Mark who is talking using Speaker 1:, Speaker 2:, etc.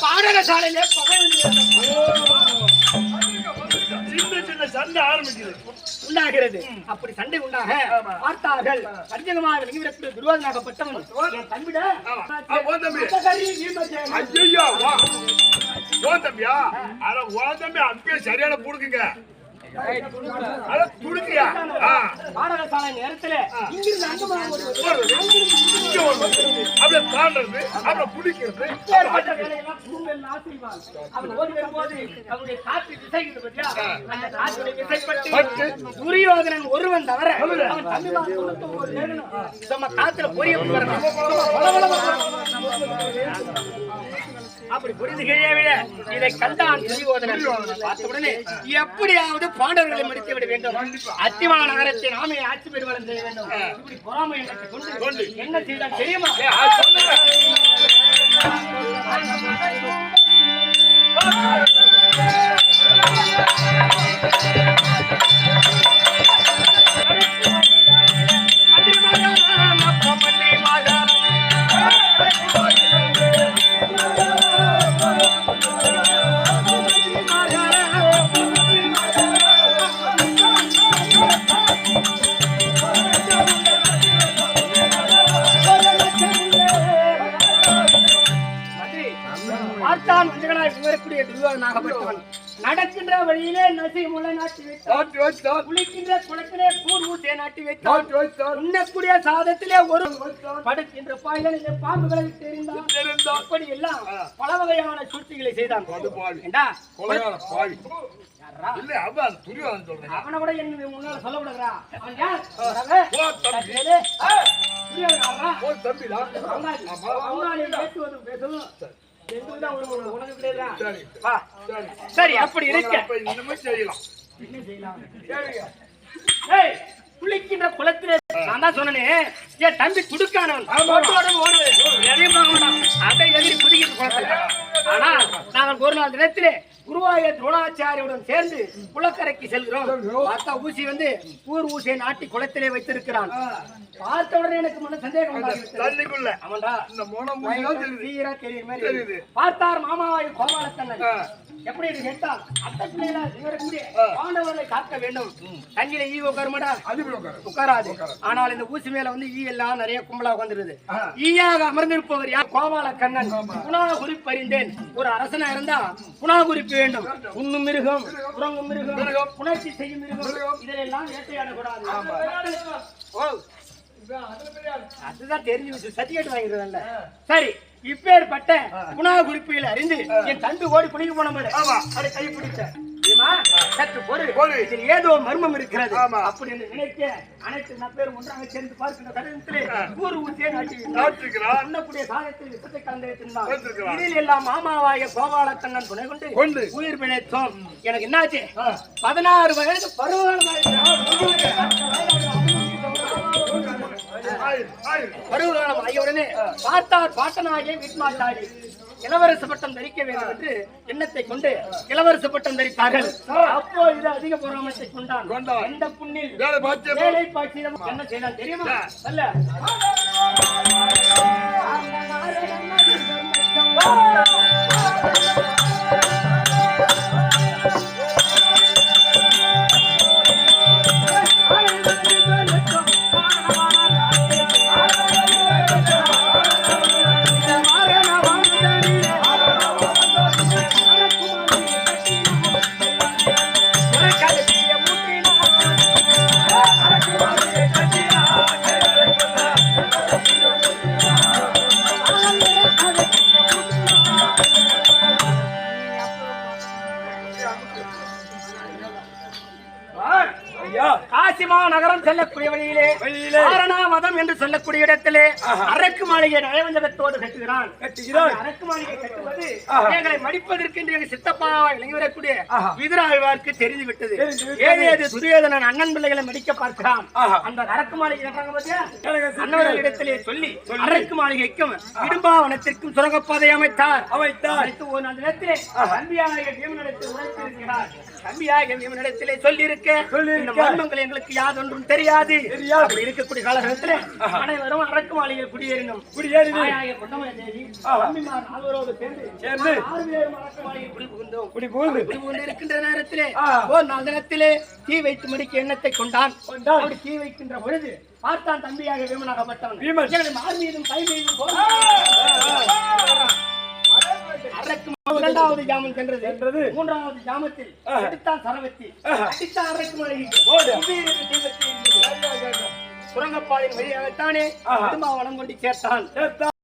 Speaker 1: பாடகசாலையிலே பகை
Speaker 2: சின்ன சண்டை ஆரம்பிக்கிறது
Speaker 1: உண்டாகிறது. அப்படி சண்டை உண்டாக பார்த்தார்கள். பஞ்சகமாக வெளிவிடக்கூடிய துருவாதனாகப்பட்டவன் என் தம்பிட
Speaker 2: சரியான புடுக்குங்க
Speaker 1: பாடகசாலை நேரத்துல துரியோதனன் ஒருவன் தவிர காத்துல பொரிய அப்படி புரிந்து விட இதை கண்டான் துரியோதனன். பார்த்தவுடனே எப்படியாவது பாண்டவர்களை முடித்து விட வேண்டும், அத்திமா நகரத்தை நாமே ஆட்சி பெறுவதம் செய்ய வேண்டும். இப்படி பொறாமை எண்ணத்தை கொண்டு என்ன செய்தான் தெரியுமா? நடக்கின்ற வழியிலே நசி முளை நாட்டி வைத்தான், குளிக்கின்ற குளத்திலே கூர் ஊட்டை நாட்டி வைத்தான், உண்ணக்கூடிய சாதத்திலே ஒரு படுக்கின்ற பாயிலே பாம்புகளை தெரிந்தான். அப்படி எல்லாம் பல வகையான சூழ்ச்சிகளை செய்தான். அவனை கூட என்ன முன்னால சொல்லப்படுகிறா? அவன் யார்? சரி, அப்படி இருக்க குளிக்கின்ற குளத்திலே நான் தான் சொன்னேன், என் தம்பி துடுக்கானவன் அதை எதிரி குதிக்கிற குளத்துல. ஆனால் நாங்கள் ஒரு நாள் தினத்திலே குருவாயூர் துரோணாச்சாரியுடன் சேர்ந்து குளக்கரைக்கு செல்கிறோம். பார்த்தா ஊசி வந்து ஊர் ஊசியை நாட்டி குளத்திலே வைத்திருக்கிறான். பார்த்த உடனே எனக்கு முன்ன சந்தேகம் பார்த்தார் மாமாவாய் கோபாலக்கண்ணன். எப்படி கேட்டால் அத்த பிள்ளைகளா பாண்டவர்களை காக்க வேண்டும், தண்ணியில ஈ உட்காருமாடா, உட்காராது. ஆனால் இந்த ஊசி மேல வந்து ஈ எல்லாம் நிறைய கும்பலா உட்கார்ந்துருது. ஈயாக அமர்ந்திருப்பவர் யார்? கோபாலக்கண்ணன். புனா குறிப்பறிந்தேன், ஒரு அரசனா இருந்தா புனா குறிப்பு வேண்டும். உண்ணும் மிருகம், உறங்கும் மிருகம், புணர்ச்சி செய்யும் மிருகம், இதெல்லாம் வேட்டையாடக்கூடாது. அதுதான் தெரிஞ்சு சர்டிபிகேட் வாங்கிடுறதுல. சரி, இப்பேற்பட்ட புனா குறிப்புகளை அறிந்து என் தம்பி ஓடி குளிக்க போன அதை கை பிடிச்ச சற்று பொருள் ஏதோ மர்மம் இருக்கிறது அப்படின்னு நினைக்க அனைத்து பேரும் ஒன்றாக சேர்ந்து பார்க்கின்ற தருணத்திலே ஊர் ஊசியை நாட்டிக்கூடிய சாதத்தில் விசத்தை கலந்து இதில் எல்லாம் மாமாவாய கோபாலக்கண்ணன் துணை கொண்டு உயிர் பிழைத்தோம். எனக்கு என்னாச்சு? 16 வயது பருவகாலம் ஆகியவுடனே பார்த்தார் பாட்டனாகிய வீட்மாட்டாடி இளவரச பட்டம் தரிக்க வேண்டும் என்று எண்ணத்தை கொண்டு இளவரச பட்டம் தரித்தார்கள். அப்போ இது அதிக பொறாமத்தை கொண்டான். எந்த புண்ணில் வேலை பாட்சியிடம் என்ன செய்தான் தெரியுமா? அல்ல காசிமா நகரம் செல்லக்கூடிய வழியிலே மதம் என்று சொல்லக்கூடிய இடத்திலே அரக்கு மாளிகை நயவஞ்சகத்தோடு கட்டுகிறான். அரக்கு மாளிகை கட்டுவது எங்களை மடிப்பதற்கு என்று சித்தப்பா இளைஞரக்கூடிய விதுராழ்வார்க்கு தெரிந்து விட்டது. ஏதேது துரியோதனன் அண்ணன் பிள்ளைகளை மடிக்க பார்க்கிறான். அந்த அரக்கு மாளிகை அண்ணவர்களிடத்திலே சொல்லி அரக்கு மாளிகைக்கும் இடும்பாவனத்திற்கும் சுரங்கப்பாதை அமைத்தார். ஒரு நாள் நேரத்திலே தம்பியாக பீமனிடத்தில் உழைத்திருக்கிறார். தம்பியாக பீமனிடத்திலே சொல்லியிருக்க இந்த மர்மங்கள் எங்களுக்கு யாரும் யாதொன்றும் தெரியாது. அப்படி இருக்கக்கூடிய காலகட்டத்தில் அனைவரும் அரக்கு மாளிகையில் குடியேறினோம். தாயாகிய குண்டமலை தேவி தம்பிமார் நால்வரோடு சேர்ந்து 6 பேரும் அரக்கு மாளிகையில் குடிபுகுந்து இருக்கின்ற நேரத்திலே ஓர் நாள் தினத்திலே தீ வைத்து முடிக்க எண்ணத்தை கொண்டான். அப்படி தீ வைக்கின்ற பொழுது பார்த்தான் தம்பியாக வீமனாகப்பட்டவன் எங்களை மார் மீதும் கை மீதும் அரக்கு இரண்டாவது ஜாமம் சென்றது. மூன்றாவது ஜாமத்தில் எடுத்தான் சரவத்தி அடித்தான் அரக்கு மாளிகைக்கு சுரங்கப்பாதையின் வழியாகத்தானே வனம் கொண்டு சேர்த்தான்.